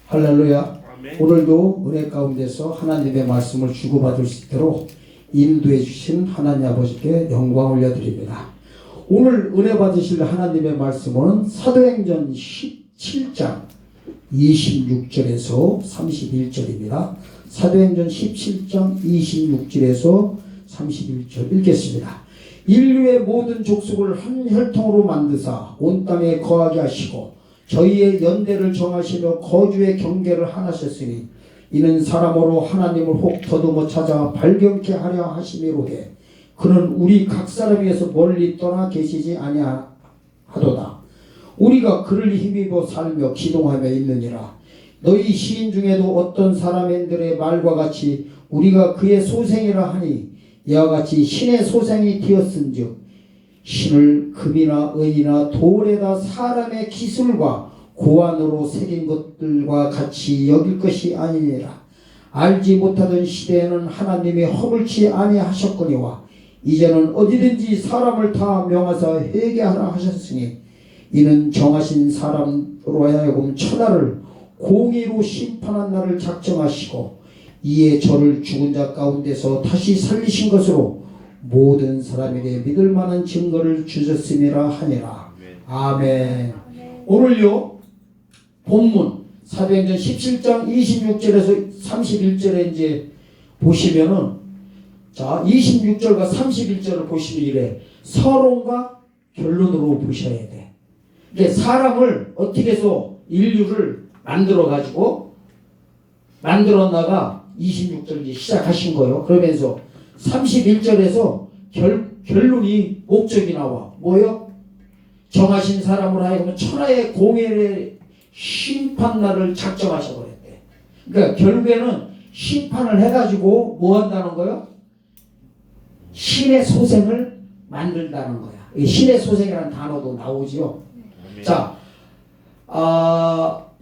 할렐루야. 오늘도 은혜 가운데서 하나님의 말씀을 주고받을 수 있도록 인도해 주신 하나님 아버지께 영광 올려드립니다. 오늘 은혜 받으실 하나님의 말씀은 사도행전 17장 26절에서 31절입니다. 사도행전 17장 26절에서 31절 읽겠습니다. 인류의 모든 족속을 한 혈통으로 만드사 온 땅에 거하게 하시고 저희의 연대를 정하시며 거주의 경계를 하나셨으니 이는 사람으로 하나님을 혹 더듬어 찾아 발견케 하려 하심이로되 그는 우리 각 사람 위에서 멀리 떠나 계시지 아니하도다. 우리가 그를 힘입어 살며 기동하며 있느니라. 너희 시인 중에도 어떤 사람들의 말과 같이 우리가 그의 소생이라 하니 이와 같이 신의 소생이 되었은즉 신을 금이나 은이나 돌에다 사람의 기술과 고안으로 새긴 것들과 같이 여길 것이 아니니라. 알지 못하던 시대에는 하나님이 허물치 아니하셨거니와 이제는 어디든지 사람을 다 명하사 회개하라 하셨으니 이는 정하신 사람으로 하여금 천하를 공의로 심판한 날을 작정하시고 이에 저를 죽은 자 가운데서 다시 살리신 것으로 모든 사람에게 믿을 만한 증거를 주셨음이라 하니라. 아멘. 오늘요 본문 사도행전 17장 26절에서 31절에 이제 보시면은 자 26절과 31절을 보시면 이래 서론과 결론으로 보셔야 돼. 이게 사람을 어떻게 해서 인류를 만들어 가지고 만들었나가 26절 시작하신 거예요. 그러면서 31절에서 결론이 목적이 나와. 뭐요? 정하신 사람으로 하여금 천하의 공의의 심판날을 작정하셔버렸대. 그러니까 결국에는 심판을 해가지고 뭐 한다는 거요? 신의 소생을 만들다는 거야. 신의 소생이라는 단어도 나오지요. 자,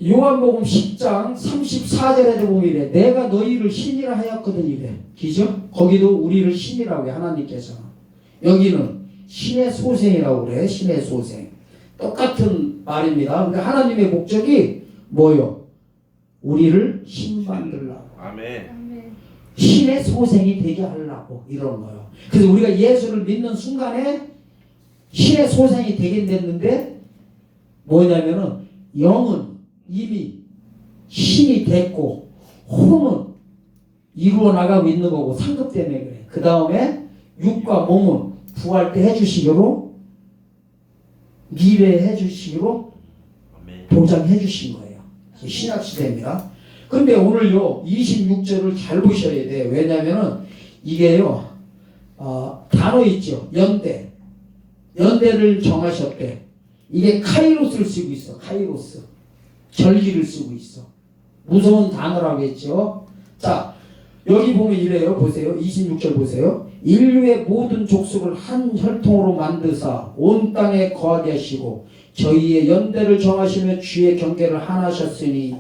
요한복음 10장 34절에도 보면 이래. 내가 너희를 신이라 하였거든 이래. 기죠? 거기도 우리를 신이라고 해 하나님께서는. 여기는 신의 소생이라고 그래. 신의 소생. 똑같은 말입니다. 그러니까 하나님의 목적이 뭐요? 우리를 신 만들라고. 아멘. 신의 소생이 되게 하려고 이런 거요. 그래서 우리가 예수를 믿는 순간에 신의 소생이 되게 됐는데 뭐냐면은 영은 이미 신이 됐고 혼은 이루어 나가고 있는 거고 상급 때문에 그래. 그 다음에 육과 몸은 부활 때 해주시기로 미래에 해주시기로 보장해 주신 거예요. 신약 시대입니다. 근데 오늘요 26절을 잘 보셔야 돼. 왜냐면은 이게요 단어 있죠. 연대를 정하셨대. 이게 카이로스를 쓰고 있어. 카이로스. 절기를 쓰고 있어. 무서운 단어라고 했죠. 자, 여기 보면 이래요. 보세요. 26절 보세요. 인류의 모든 족속을 한 혈통으로 만드사 온 땅에 거하게 하시고 저희의 연대를 정하시며 주의 경계를 하나셨으니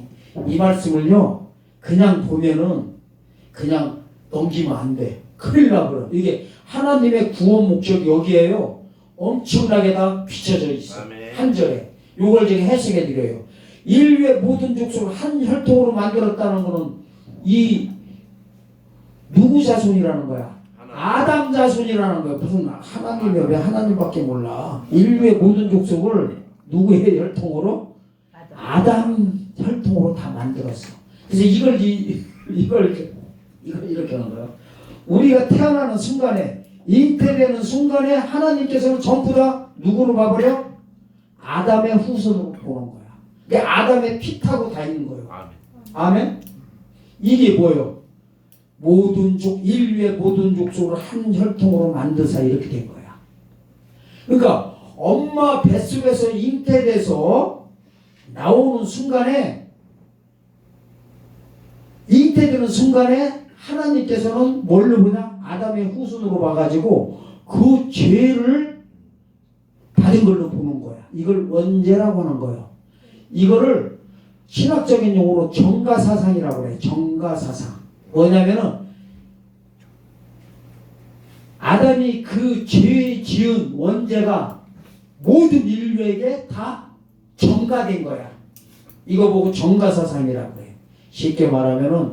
이 말씀을요. 그냥 보면은 그냥 넘기면 안 돼. 큰일 나버려. 이게 하나님의 구원 목적이 여기에요. 엄청나게 다 비춰져 있어. 한 절에. 요걸 제가 해석해 드려요. 인류의 모든 족속을 한 혈통으로 만들었다는 거는 이 누구 자손이라는 거야? 아담 자손이라는 거야. 무슨 하나님이야. 왜 하나님밖에 몰라. 인류의 모든 족속을 누구의 혈통으로? 아담 혈통으로 다 만들었어. 그래서 이걸 이렇게 하는 거야. 우리가 태어나는 순간에 잉태되는 순간에 하나님께서는 전부 다 누구로 봐버려? 아담의 후손으로 보는 거야. 그러니까 아담의 피 타고 다니는 거예요. 아멘. 이게 뭐예요? 인류의 모든 족속을 한 혈통으로 만드사 이렇게 된 거야. 그러니까 엄마 뱃속에서 잉태돼서 나오는 순간에 잉태되는 순간에 하나님께서는 뭘로 보냐? 아담의 후손으로 봐가지고 그 죄를 받은 걸로 보는 거야. 이걸 원죄라고 하는 거예요. 이거를 신학적인 용어로 정가사상이라고 그래. 정가사상. 뭐냐면은 아담이 그 죄 지은 원죄가 모든 인류에게 다 전가된 거야. 이거 보고 정가사상이라고 해요. 쉽게 말하면은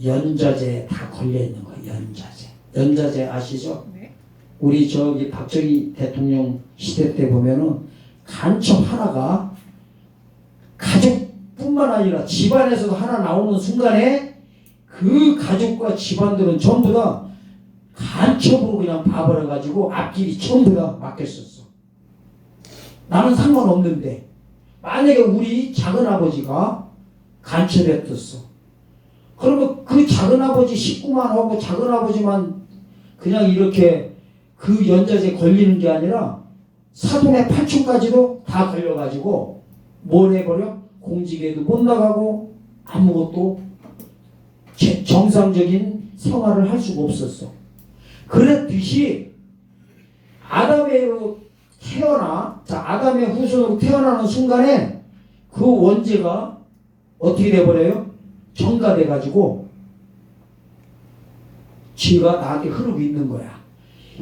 연좌제 다 걸려 있는 거예요. 연좌제. 연좌제 아시죠? 네. 우리 저기 박정희 대통령 시대 때 보면은 간첩 하나가 가족뿐만 아니라 집안에서도 하나 나오는 순간에 그 가족과 집안들은 전부 다 간첩으로 그냥 봐버려가지고 앞길이 전부 다 막혔었어. 나는 상관없는데 만약에 우리 작은아버지가 간첩했었어. 그러면 그 작은아버지 식구만 하고 작은아버지만 그냥 이렇게 그 연좌제 걸리는 게 아니라 사돈의 팔촌까지도 다 걸려가지고 뭘 해버려? 공직에도 못 나가고 아무것도 정상적인 생활을 할 수가 없었어. 그랬듯이 아담으로 아담의 후손으로 태어나는 순간에 그 원죄가 어떻게 돼버려요? 정가돼가지고 죄가 나한테 흐르고 있는 거야.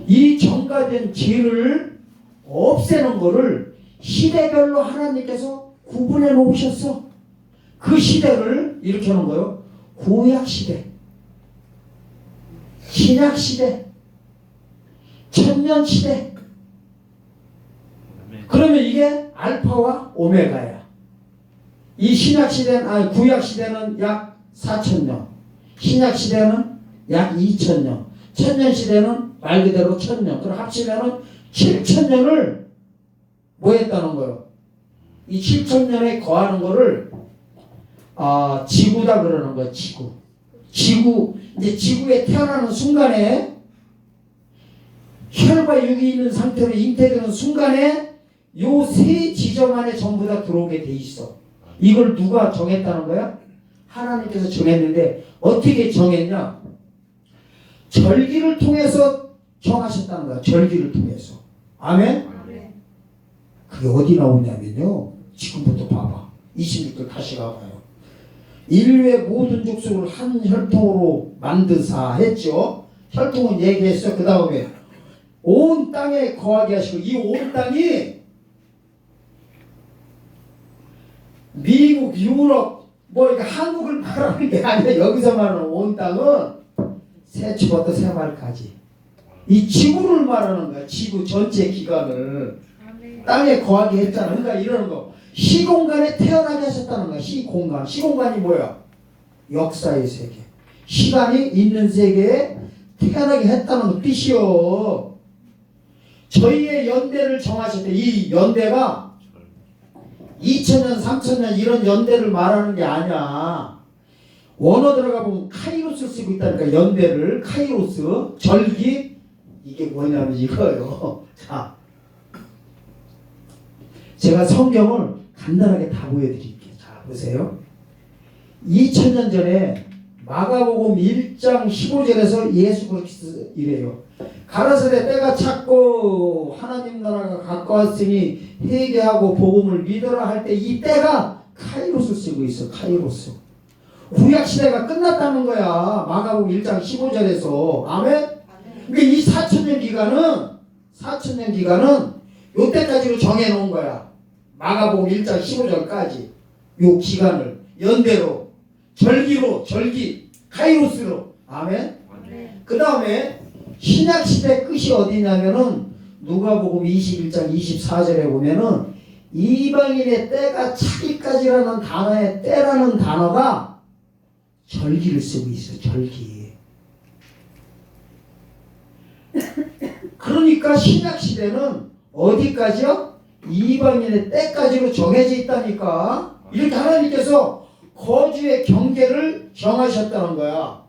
이 정가된 죄를 없애는 거를 시대별로 하나님께서 구분해 놓으셨어. 그 시대를 이렇게 하는 거예요. 구약시대, 신약시대, 천년시대. 그러면 이게 알파와 오메가야. 이 신약시대는, 구약시대는 약 4,000년, 신약시대는 약 2,000년, 천년시대는 말 그대로 1,000년. 그럼 합치면은 7,000년을 뭐 했다는 거예요? 이 7,000년에 거하는 거를 지구다 그러는 거예요. 지구. 이제 지구에 태어나는 순간에 혈과 육이 있는 상태로 잉태되는 순간에 요 세 지점 안에 전부 다 들어오게 돼 있어. 이걸 누가 정했다는 거야? 하나님께서 정했는데 어떻게 정했냐? 절기를 통해서 정하셨다는 거야. 절기를 통해서. 아멘? 그게 어디 나오냐면요. 지금부터 봐봐. 26절 다시 가봐요. 인류의 모든 족속을 한 혈통으로 만드사 했죠. 혈통은 얘기했어. 그 다음에 온 땅에 거하게 하시고, 이 온 땅이 미국, 유럽, 그러니까 한국을 말하는 게 아니라 여기서 말하는 온 땅은 새초부터 새말까지 이 지구를 말하는 거야. 지구 전체 기간을 땅에 거하게 했잖아. 그러니까 이러는 거. 시공간에 태어나게 하셨다는 거야. 시공간. 시공간이 뭐야? 역사의 세계. 시간이 있는 세계에 태어나게 했다는 거 뜻이요. 저희의 연대를 정하실 때 이 연대가 2000년, 3000년 이런 연대를 말하는 게 아니야. 원어 들어가 보면 카이로스 쓰고 있다니까. 연대를 카이로스, 절기. 이게 뭐냐면 이거예요. 자, 제가 성경을 간단하게 다 보여드릴게요. 자, 보세요. 2000년 전에 마가복음 1장 15절에서 예수 그리스도 이래요. 가라사대 때가 찼고 하나님 나라가 가까웠으니 회개하고 복음을 믿어라 할 때 이 때가 카이로스 쓰고 있어. 카이로스. 구약시대가 끝났다는 거야. 마가복음 1장 15절에서. 아멘? 그러니까 이 4,000년 기간은 요때까지로 정해놓은 거야. 마가복음 1장 15절까지 요 기간을 연대로 절기 카이로스로. 아멘? 그 다음에 신약시대 끝이 어디냐면은 누가복음 21장 24절에 보면은 이방인의 때가 차기까지라는 단어의 때라는 단어가 절기를 쓰고 있어. 절기. 그러니까 신약시대는 어디까지요? 이방인의 때까지로 정해져 있다니까. 이렇게 하나님께서 거주의 경계를 정하셨다는 거야.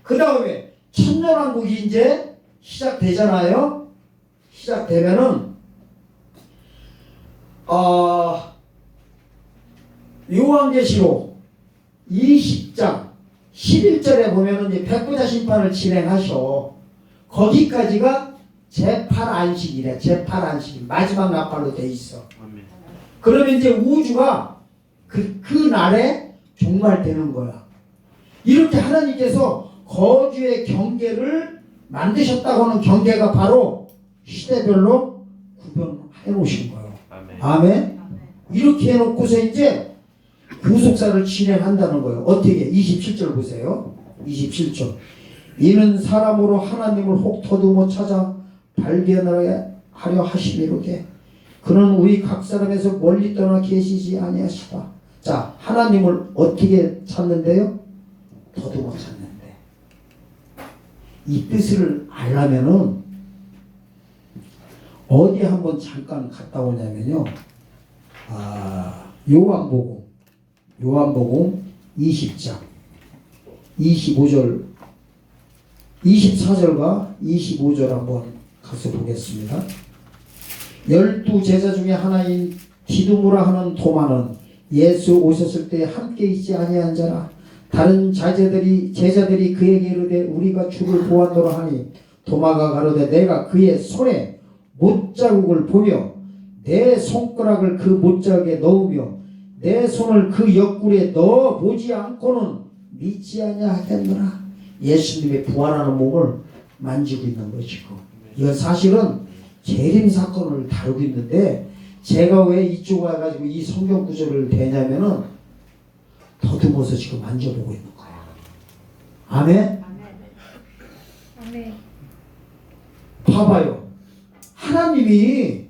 그 다음에 천년왕국이 이제 시작되잖아요. 시작되면은 요한계시록 20장 11절에 보면은 이제 백부자 심판을 진행하셔. 거기까지가 제8안식이래. 제8안식. 마지막 나팔로 돼 있어. 그러면 이제 우주가 그 날에 종말되는 거야. 이렇게 하나님께서 거주의 경계를 만드셨다고 하는 경계가 바로 시대별로 구별해 놓으신 거예요. 아멘. 이렇게 해놓고서 이제 구속사를 진행한다는 거예요. 어떻게? 27절 보세요. 27절. 이는 사람으로 하나님을 혹 더듬어 찾아 발견하려 하심이로되 그는 우리 각 사람에서 멀리 떠나 계시지 아니하시다. 자, 하나님을 어떻게 찾는데요? 더듬어 찾는데. 이 뜻을 알려면은 어디 한번 잠깐 갔다 오냐면요. 요한복음 20장 25절 24절과 25절 한번 가서 보겠습니다. 12제자 중에 하나인 디두무라 하는 도마는 예수 오셨을 때 함께 있지 아니한 자라. 다른 제자들이 그에게 이르되 우리가 주를 보았노라 하니 도마가 가로되 내가 그의 손에 못자국을 보며 내 손가락을 그 못자국에 넣으며 내 손을 그 옆구리에 넣어 보지 않고는 믿지 아니하겠노라. 예수님의 부활하는 몸을 만지고 있는 것이고, 이건 사실은 재림 사건을 다루고 있는데 제가 왜 이쪽 와가지고 이 성경 구절을 대냐면은 더듬어서 지금 만져보고 있는 거야. 아멘? 아멘. 봐봐요. 하나님이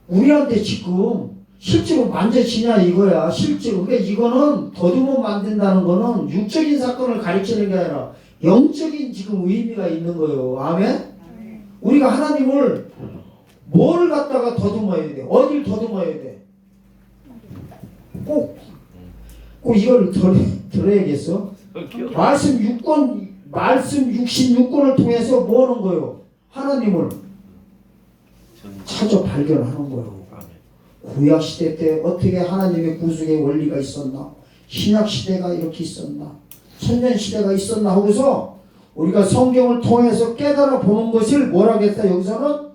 우리한테 지금 실제로 만져지냐 이거야. 실제로. 그러니까 이거는 더듬어 만든다는 거는 육적인 사건을 가르치는 게 아니라 영적인 지금 의미가 있는 거예요. 아멘? 아멘. 우리가 하나님을 뭘 갖다가 더듬어야 돼? 어딜 더듬어야 돼? 꼭 이걸 들어야겠어? 말씀 66권을 통해서 뭐 하는 거예요? 하나님을 찾아 발견하는 거예요. 구약 시대 때 어떻게 하나님의 구속의 원리가 있었나? 신약 시대가 이렇게 있었나? 천년 시대가 있었나 하고서 우리가 성경을 통해서 깨달아 보는 것을 뭐라고 했다? 여기서는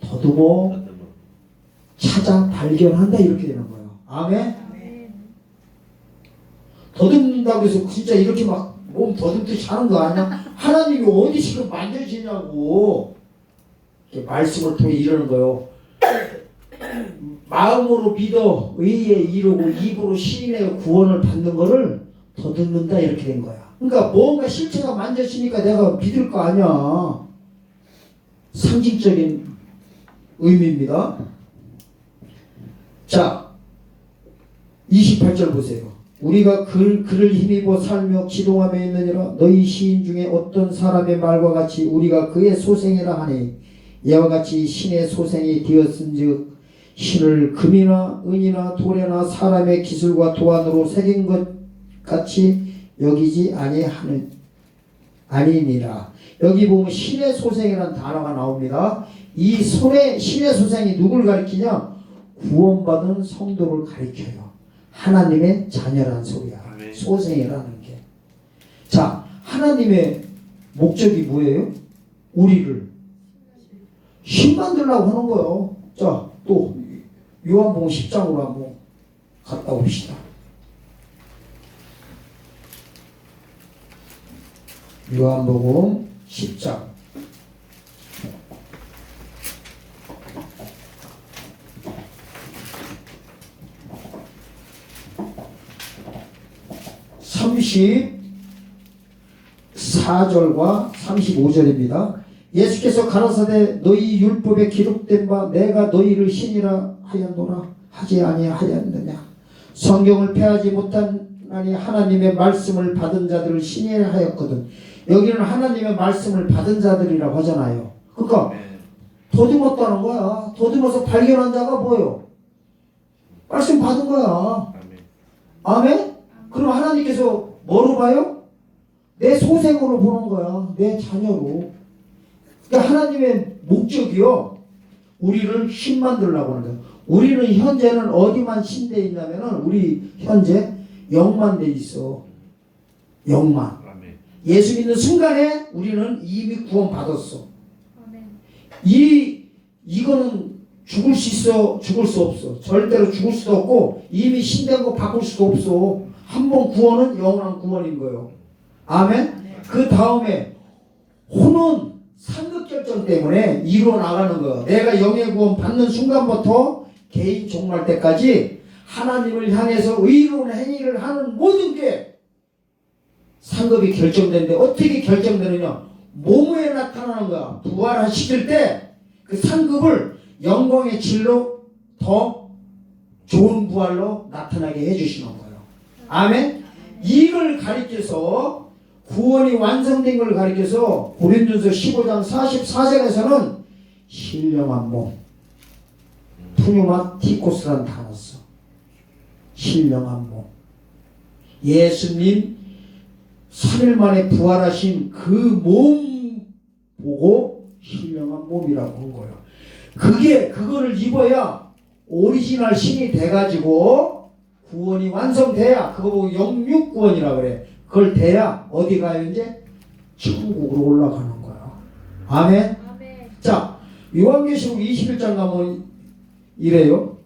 더듬어 찾아 발견한다 이렇게 되는 거예요. 아멘? 더듬는다고 해서 진짜 이렇게 막 몸 더듬듯이 하는 거 아니야? 하나님이 어디 지금 만져지냐고 이렇게 말씀을 통해 이러는 거예요. 마음으로 믿어 의에 이르고 입으로 시인해 구원을 받는 거를 더듬는다 이렇게 된 거야. 그러니까 뭔가 실체가 만져지니까 내가 믿을 거 아니야. 상징적인 의미입니다. 자, 28절 보세요. 우리가 그를 힘입어 살며 기동하며 있느니라. 너희 시인 중에 어떤 사람의 말과 같이 우리가 그의 소생이라 하니 이와 같이 신의 소생이 되었은즉 신을 금이나 은이나 돌에나 사람의 기술과 도안으로 새긴 것 같이 여기지 아니니라. 여기 보면 신의 소생이라는 단어가 나옵니다. 이 신의 소생이 누굴 가리키냐? 구원받은 성도를 가리켜요. 하나님의 자녀라는 소리야. 소생이라는 게. 자, 하나님의 목적이 뭐예요? 우리를 신 만들려고 하는 거예요. 자, 또 요한복음 10장으로 한번 갔다 옵시다. 요한복음 10장 34절과 35절입니다. 예수께서 가라사대 너희 율법에 기록된 바 내가 너희를 신이라 하였노라 하지 아니하였느냐. 성경을 폐하지 못하니 하나님의 말씀을 받은 자들을 신이라 하였거든. 여기는 하나님의 말씀을 받은 자들이라고 하잖아요. 그러니까 더듬었다는 거야. 더듬어서 발견한 자가 뭐예요? 말씀 받은 거야. 아멘? 그럼 하나님께서 뭐로 봐요? 내 소생으로 보는 거야. 내 자녀로. 그러니까 하나님의 목적이요. 우리를 신 만들려고 하는 거야. 우리는 현재는 어디만 신돼 있냐면은 우리 현재 영만 돼 있어. 영만. 예수 믿는 순간에 우리는 이미 구원 받았어. 이거는 죽을 수 있어, 죽을 수 없어. 절대로 죽을 수도 없고 이미 신된 거 바꿀 수도 없어. 한 번 구원은 영원한 구원인 거예요. 아멘. 그 다음에 혼은 상급 결정 때문에 이루어 나가는 거예요. 내가 영의 구원 받는 순간부터 개인 종말 때까지 하나님을 향해서 의로운 행위를 하는 모든 게 상급이 결정되는데 어떻게 결정되느냐? 몸에 나타나는 거야. 부활하시킬 때 그 상급을 영광의 질로 더 좋은 부활로 나타나게 해주시는 거예요. 아멘? 이걸 가리켜서 구원이 완성된 걸 가리켜서 고린도전서 15장 44절에서는 신령한 몸, 푸뉴마 티코스라는 단어 써. 신령한 몸. 예수님 3일 만에 부활하신 그 몸 보고 신령한 몸이라고 한 거예요. 그거를 입어야 오리지널 신이 돼가지고 구원이 완성돼야, 그거 보고 영육구원이라 그래. 그걸 돼야 어디 가요? 이제 천국으로 올라가는 거야. 아멘. 아멘. 자, 요한계시록 21장 가면 이래요.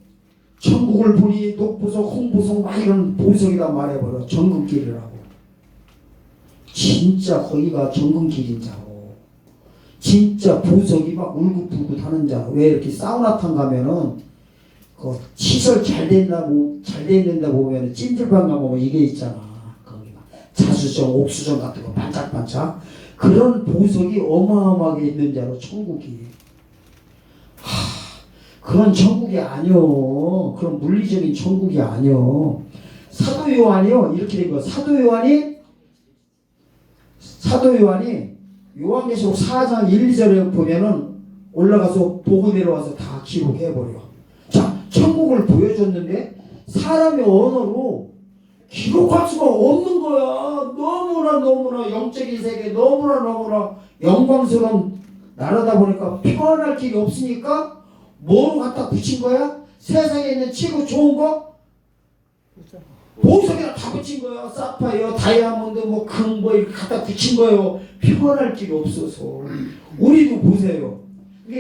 천국을 보니 녹보석, 홍보석 막 이런 보석이다 말해버려. 정금길이라고. 진짜 거기가 정금길인 자고, 진짜 보석이 막 울긋불긋 하는 자. 왜 이렇게 사우나탕 가면은 그 시설 잘 된다고, 잘 된다 보면은 찜질방 가보면 이게 있잖아. 거기 막 자수정, 옥수정 같은 거 반짝반짝. 그런 보석이 어마어마하게 있는 자로 천국이. 그런 천국이 아니요. 그런 물리적인 천국이 아니요. 사도 요한이요. 이렇게 된 거. 사도 요한이 요한계시록 4장 1, 2절에 보면은 올라가서 보고 내려와서 다 기록해버려. 자, 천국을 보여줬는데 사람의 언어로 기록할 수가 없는 거야. 너무나 영적인 세계, 너무나 영광스러운 나라다 보니까 표현할 길이 없으니까 뭐로 갖다 붙인 거야? 세상에 있는 최고 좋은 거? 보석에다 다 붙인 거야. 사파이어, 다이아몬드, 금 이렇게 갖다 붙인 거예요. 표현할 길이 없어서. 우리도 보세요.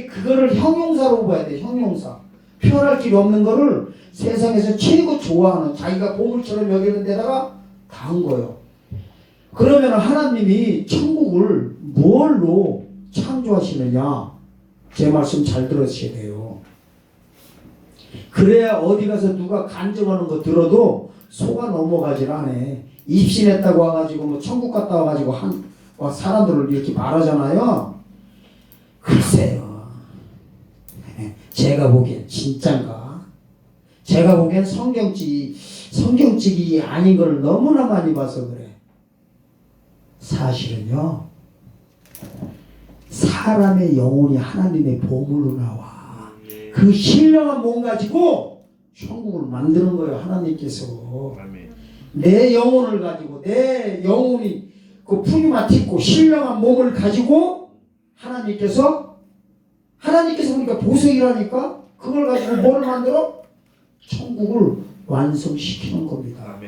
그거를 형용사로 봐야 돼. 형용사. 표현할 길이 없는 거를 세상에서 최고 좋아하는, 자기가 보물처럼 여기는 데다가 다 한 거예요. 그러면 하나님이 천국을 뭘로 창조하시느냐? 제 말씀 잘 들으셔야 돼요. 그래야 어디 가서 누가 간증하는 거 들어도 속아 넘어가질 않아. 입신했다고 와가지고 천국 갔다 와가지고 사람들을 이렇게 말하잖아요. 글쎄요. 제가 보기엔 진짠가? 제가 보기엔 성경직이 아닌 걸 너무나 많이 봐서 그래. 사실은요, 사람의 영혼이 하나님의 보물로 나와. 그 신령한 몸 가지고 천국을 만드는 거예요. 하나님께서. 내 영혼을 가지고, 내 영혼이 그 푸니마티코 신령한 몸을 가지고 하나님께서 보니까 보석이라니까 그걸 가지고 뭘 만들어? 천국을 완성시키는 겁니다.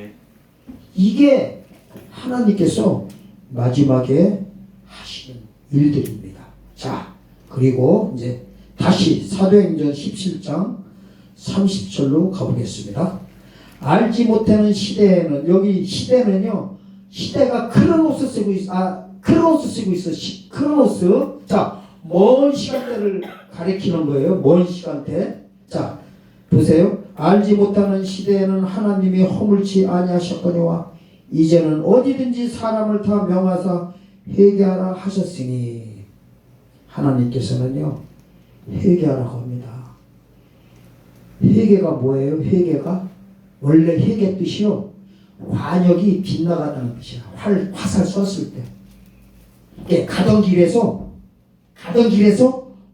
이게 하나님께서 마지막에 하시는 일들입니다. 자, 그리고 이제 다시 사도행전 17장 30절로 가보겠습니다. 알지 못하는 시대에는, 여기 시대는요, 시대가 크로노스 쓰고 있어. 크로노스. 자, 먼 시간대를 가리키는 거예요. 먼 시간대. 자, 보세요. 알지 못하는 시대에는 하나님이 허물치 아니하셨거니와 이제는 어디든지 사람을 다 명하사 회개하라 하셨으니, 하나님께서는요, 회개하라고 합니다. 회개가 뭐예요? 회개가 원래 회개 뜻이요, 관역이 빗나가다는 뜻이야. 화살 쐈을 때. 예, 가던 길에서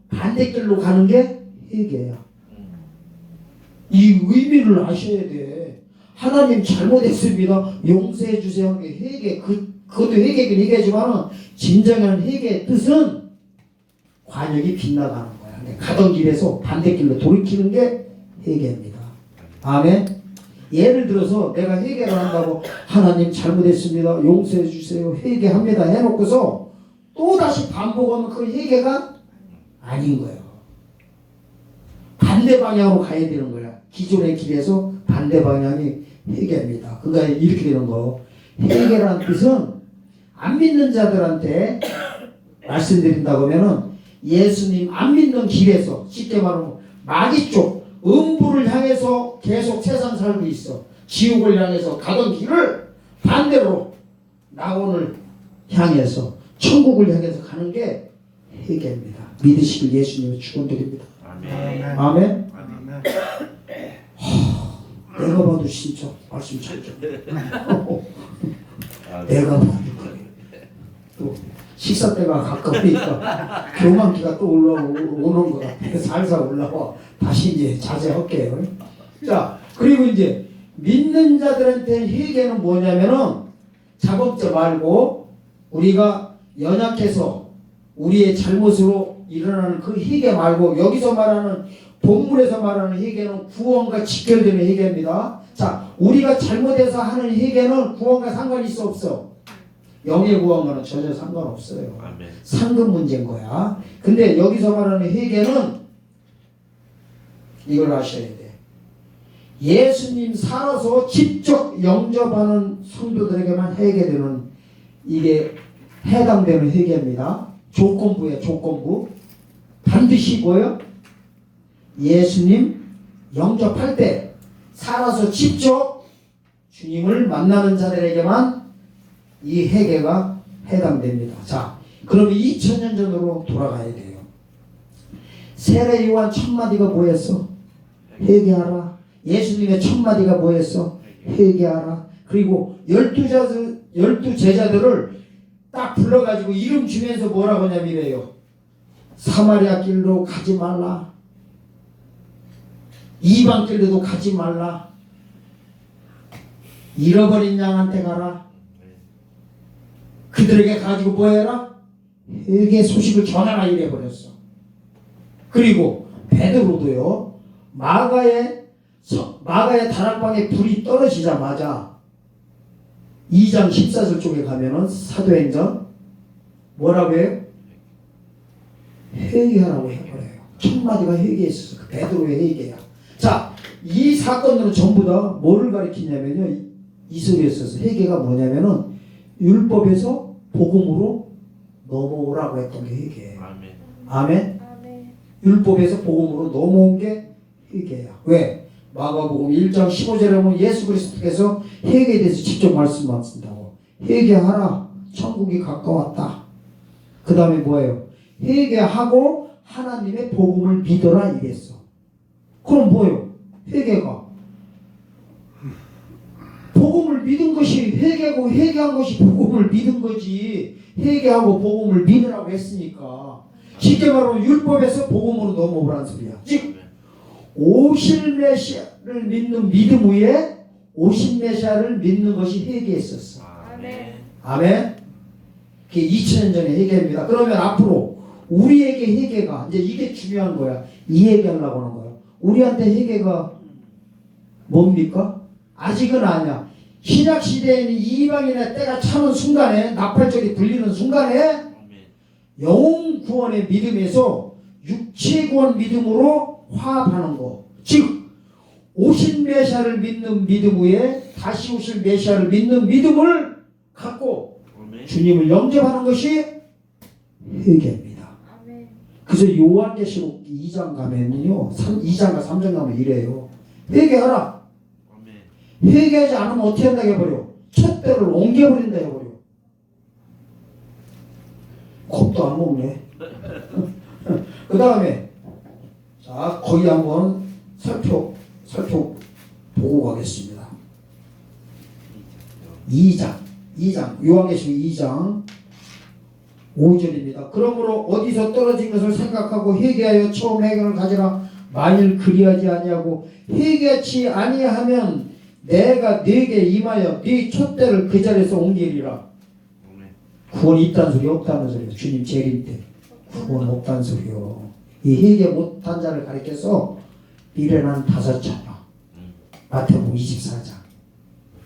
반대길로 가는 게 회개야. 이 의미를 아셔야 돼. 하나님 잘못했습니다, 용서해 주세요. 회개, 그것도 회개긴 회개지만 진정한 회개의 뜻은 관역이 빗나가는 거야. 가던 길에서 반대길로 돌이키는 게 회개입니다. 아멘. 예를 들어서 내가 회개를 한다고, 하나님 잘못했습니다, 용서해 주세요, 회개합니다 해놓고서 또 다시 반복하면 그 회개가 아닌 거예요. 반대 방향으로 가야 되는 거야. 기존의 길에서 반대 방향이 회개입니다. 그러니까 이렇게 되는 거. 회개라는 뜻은 안 믿는 자들한테 말씀드린다고 하면은 예수님 안 믿는 길에서, 쉽게 말하면 마귀 쪽, 음부를 향해서 계속 세상 살고 있어. 지옥을 향해서 가던 길을 반대로 낙원을 향해서 천국을 향해서 가는 게 회개입니다. 믿으시길 예수님의 축원드립니다. 아멘. 아멘. 아멘. 내가 봐도 진짜 말씀 잘 듣네. 내가 봐도 그래. 또 식사 때가 가까우니까 교만기가 또 올라오는 것 같아. 살살 올라와. 다시 이제 자제할게요. 자, 그리고 이제 믿는 자들한테 회개는 뭐냐면은 자범죄 말고 우리가 연약해서 우리의 잘못으로 일어나는 그 회개 말고 여기서 말하는 본문에서 말하는 회개는 구원과 직결되는 회개입니다. 자, 우리가 잘못해서 하는 회개는 구원과 상관이 있어 없어? 영의 구원과는 전혀 상관없어요. 아멘. 상급 문제인 거야. 근데 여기서 말하는 회개는 이걸 아셔야 돼. 예수님 살아서 직접 영접하는 성도들에게만 회개되는 이게 해당되는 회개입니다. 조건부예요. 조건부. 반드시 뭐예요? 예수님 영접할 때 살아서 직접 주님을 만나는 자들에게만 이 회개가 해당됩니다. 자, 그러면 2000년 전으로 돌아가야 돼요. 세례 요한 첫 마디가 뭐였어? 회개하라. 예수님의 첫 마디가 뭐였어? 회개하라. 그리고 12 제자들을 딱 불러가지고 이름 주면서 뭐라고 하냐면 이래요. 사마리아 길로 가지 말라. 이방 길로도 가지 말라. 잃어버린 양한테 가라. 그들에게 가지고 뭐 해라? 회개 소식을 전하라 이래버렸어. 그리고 베드로도요. 마가의 다락방에 불이 떨어지자마자 2장 14절 쪽에 가면은 사도행전 뭐라고 해요? 회개하라고 해버려요. 첫 마디가 회개했었어. 그 베드로의 회개야. 자, 이 사건들은 전부 다 뭐를 가리키냐면요. 이 속에 있어서 회개가 뭐냐면은 율법에서 복음으로 넘어오라고 했던 게 회개예요. 아멘. 아멘. 아멘. 율법에서 복음으로 넘어온 게 회개야. 왜? 마가복음 1장 15절에 보면 예수 그리스도께서 회개에 대해서 직접 말씀하신다고. 회개하라. 천국이 가까웠다. 그 다음에 뭐예요? 회개하고 하나님의 복음을 믿어라 이랬어. 그럼 뭐예요? 회개가 복음을 믿은 것이 회개고 회개한 것이 복음을 믿은 거지. 회개하고 복음을 믿으라고 했으니까 쉽게 말하면 율법에서 복음으로 넘어오라는 소리야. 즉 오실 메시아를 믿는 믿음 위에 오신 메시아를 믿는 것이 회개했었어. 아멘. 아멘. 그게 2000년 전의 회개입니다. 그러면 앞으로 우리에게 회개가 이제 이게 중요한 거야. 이 얘기하려고 하는 거야. 우리한테 회개가 뭡니까? 아직은 아니야. 신약 시대에는 이방인의 때가 차는 순간에 나팔절이 불리는 순간에 아멘. 영혼 구원의 믿음에서 육체 구원 믿음으로 화합하는 거. 즉 오신 메시아를 믿는 믿음 위에 다시 오실 메시아를 믿는 믿음을 갖고 아멘. 주님을 영접하는 것이 회개입니다. 아멘. 그래서 요한계시록 2장 가면요, 2장과 3장 가면 이래요. 회개하라. 아멘. 회개하지 않으면 어떻게 한다고 해버려? 촛대를 옮겨버린다 해버려. 겁도 안 먹네. 그 다음에 자 거기 한번 살펴보고 가겠습니다. 2장 요한계시록 2장 5절입니다. 그러므로 어디서 떨어진 것을 생각하고 회개하여 처음 해결을 가지라. 만일 그리하지 아니하고 회개치 아니하면 내가 네게 임하여 네 촛대를 그 자리에서 옮기리라. 아멘. 구원이 있다는 소리 없다는 소리예요. 주님 재림 때 구원 없다는 소리요. 이 회개 못한 자를 가리켜서 미련한 5자녀. 마태복음 24장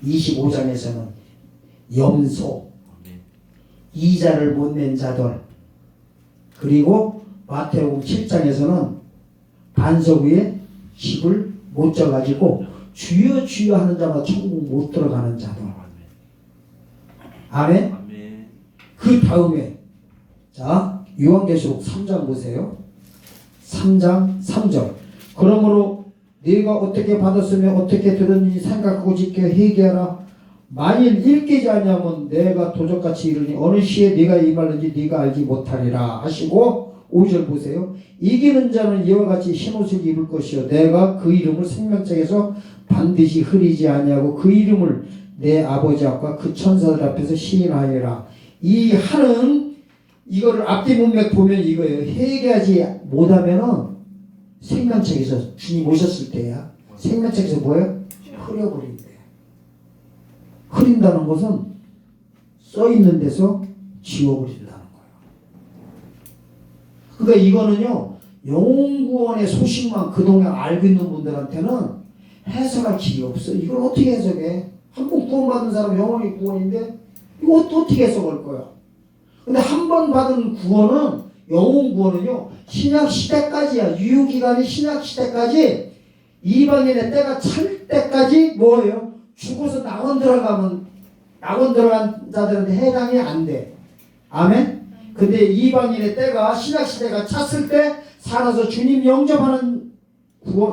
25장에서는 염소 아멘. 이자를 못 낸 자들, 그리고 마태복음 7장에서는 반석 위에 집을 못 져가지고 주여 주여 하는 자마다 천국 못 들어가는 자들. 아멘. 아멘. 그 다음에 자 요한계시록 3장 보세요. 3장 3절. 그러므로 네가 어떻게 받았으며 어떻게 들었는지 생각하고 지켜 회개하라. 만일 읽기지 아니하면 내가 도적같이 이르니 어느 시에 네가 임하는지 네가 알지 못하리라 하시고 5절 보세요. 이기는 자는 이와 같이 흰옷을 입을 것이요 내가 그 이름을 생명책에서 반드시 흐리지 아니하고 그 이름을 내 아버지 앞과 그 천사들 앞에서 시인하리라. 이 하는 이거를 앞뒤 문맥 보면 이거예요. 회개하지 못하면은 생명책에서 주님 오셨을 때야 생명책에서 뭐예요? 흐려버린대. 흐린다는 것은 써 있는 데서 지워버린다는 거예요. 그러니까 이거는요 영구원의 소식만 그동안 알고 있는 분들한테는 해석할 길이 없어. 이걸 어떻게 해석해? 한 번 구원받은 사람 영원히 구원인데 이거 어떻게 해석할 거야? 근데 한 번 받은 구원은 영혼 구원은요 신약 시대까지야. 유효기간이 신약 시대까지 이방인의 때가 찰 때까지 뭐예요? 죽어서 낙원 들어간 자들한테 해당이 안 돼. 아멘? 근데 이방인의 때가 신약 시대가 찼을 때 살아서 주님 영접하는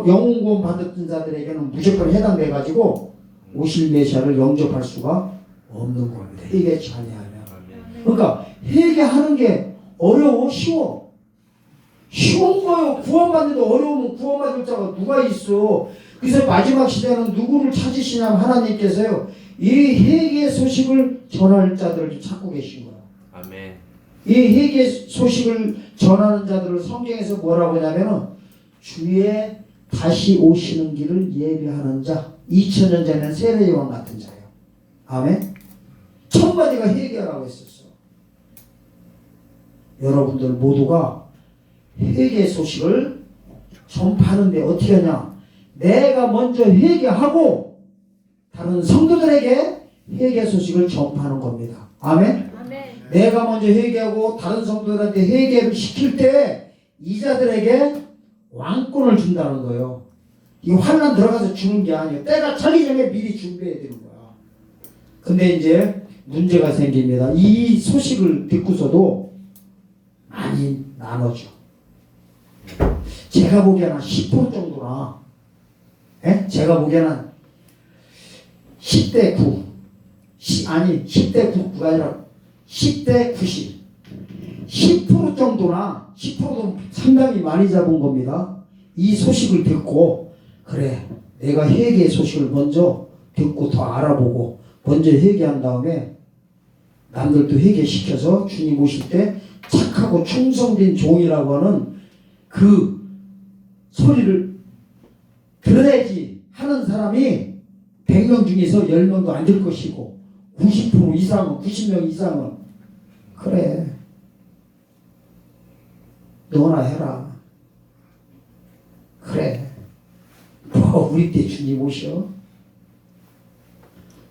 영혼 구원 받았던 자들에게는 무조건 해당돼 가지고 오실 메시아를 영접할 수가 없는 겁니다. 회개치 아니하면. 그러니까 회개하는 게 어려워? 쉬워? 쉬운 거예요. 구원받는데 어려우면 구원받을 자가 누가 있어. 그래서 마지막 시대는 누구를 찾으시냐면 하나님께서요 이 회개의 소식을 전할 자들을 찾고 계신 거예요. 아멘. 이 회개의 소식을 전하는 자들을 성경에서 뭐라고 하냐면은 주의 다시 오시는 길을 예비하는 자, 2000년 전에는 세례요한 같은 자예요. 아멘. 천마디가 회개하라고 했었어. 여러분들 모두가 회개의 소식을 전파하는데 어떻게 하냐? 내가 먼저 회개하고 다른 성도들에게 회개 소식을 전파하는 겁니다. 아멘. 아멘. 내가 먼저 회개하고 다른 성도들한테 회개를 시킬 때 이 자들에게 왕권을 준다는 거예요. 이 환난 들어가서 주는 게 아니에요. 때가 차기 전에 미리 준비해야 되는 거야. 근데 이제 문제가 생깁니다. 이 소식을 듣고서도 많이 나눠져. 제가 보기에는 10% 정도나, 제가 보기에는 10대 9, 10대 9가 아니라 10대 90, 10% 정도나 10%도 상당히 많이 잡은 겁니다. 이 소식을 듣고 그래 내가 회개의 소식을 먼저 듣고 더 알아보고 먼저 회개한 다음에 남들도 회개시켜서 주님 오실 때 착하고 충성된 종이라고 하는 그 소리를 들어야지 하는 사람이 100명 중에서 10명도 안 될 것이고 90% 이상은 90명 이상은 그래 너나 해라. 그래 뭐 우리 때 주님 오셔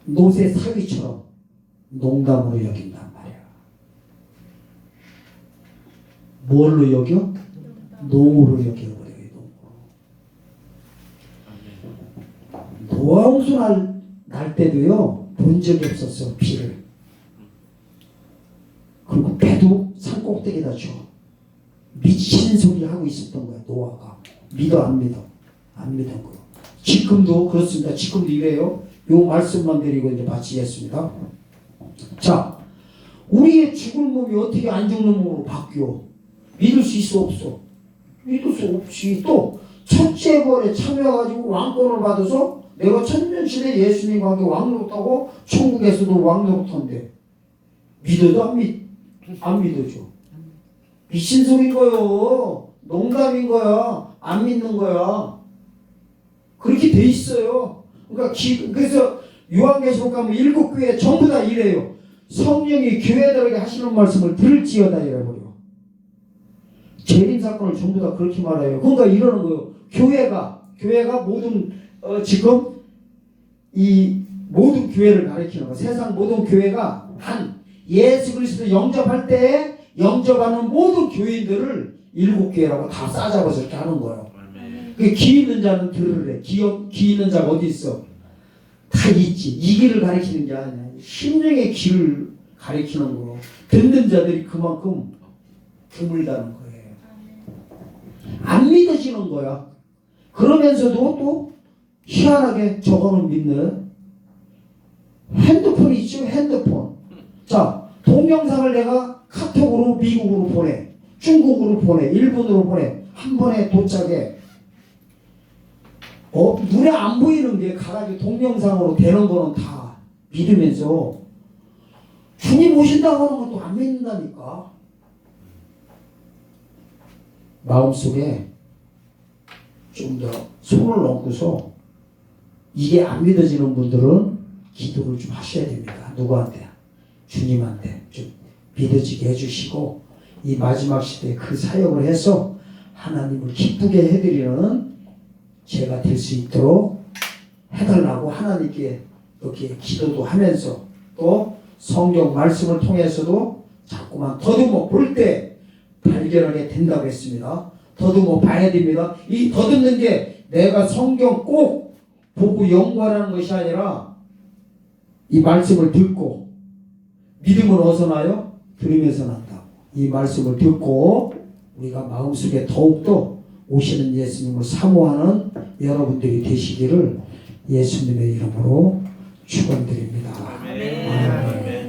노새 사위처럼 농담으로 여긴단 말이야. 뭘로 여겨? 농으로 여겨버려요. 노아 홍수 날 때도요 본 적이 없었어. 비를. 그리고 배도 산 꼭대기에다 줘. 미친 소리 하고 있었던 거야. 노아가. 믿어 안 믿어? 안 믿은 거예요. 지금도 그렇습니다. 지금도 이래요. 요 말씀만 드리고 이제 마치겠습니다. 자, 우리의 죽을 몸이 어떻게 안 죽는 몸으로 바뀌어? 믿을 수 있어 없어? 믿을 수 없지. 또 첫째 벌에 참여해가지고 왕권을 받아서 내가 천년시대 예수님과 함께 왕노릇하고 천국에서도 왕노릇한대. 믿어도 안 믿어줘. 미친 소리인 거요. 농담인 거야. 안 믿는 거야. 그렇게 돼 있어요. 그러니까 그래서 요한계시록 가면 7교회 전부 다 이래요. 성령이 교회들에게 하시는 말씀을 들을지어다 이래버려. 재림 사건을 전부 다 그렇게 말해요. 그러니까 이러는 거예요. 교회가 모든 지금 이 모든 교회를 가리키는 거. 세상 모든 교회가 한 예수 그리스도 영접할 때에 영접하는 모든 교인들을 7교회라고 다 싸잡아서 이렇게 하는 거예요. 기 있는 자는 들으래. 기 있는 자가 어디 있어? 다 있지. 이 길을 가리키는 게 아니야. 심령의 길을 가리키는 거예요. 듣는 자들이 그만큼 드물다는 거예요. 안 믿어지는 거야. 그러면서도 또 희한하게 저거는 믿는 핸드폰이 있죠. 핸드폰. 자, 동영상을 내가 카톡으로 미국으로 보내, 중국으로 보내, 일본으로 보내. 한 번에 도착해. 눈에 안 보이는 게 가가지고 동영상으로 되는 거는 다 믿으면서 주님 오신다고 하는 것도 안 믿는다니까. 마음속에 좀 더 손을 얹고서 이게 안 믿어지는 분들은 기도를 좀 하셔야 됩니다. 누구한테? 주님한테 좀 믿어지게 해주시고 이 마지막 시대에 그 사역을 해서 하나님을 기쁘게 해드리는 제가 될 수 있도록 해달라고 하나님께 이렇게 기도도 하면서 또 성경 말씀을 통해서도 자꾸만 더듬어 볼 때 발견하게 된다고 했습니다. 더듬어 봐야 됩니다. 이 더듬는 게 내가 성경 꼭 보고 연구하라는 것이 아니라 이 말씀을 듣고 믿음은 어디서 나요? 들으면서 난다고. 이 말씀을 듣고 우리가 마음속에 더욱더 오시는 예수님을 사모하는 여러분들이 되시기를 예수님의 이름으로 축원드립니다. 아멘.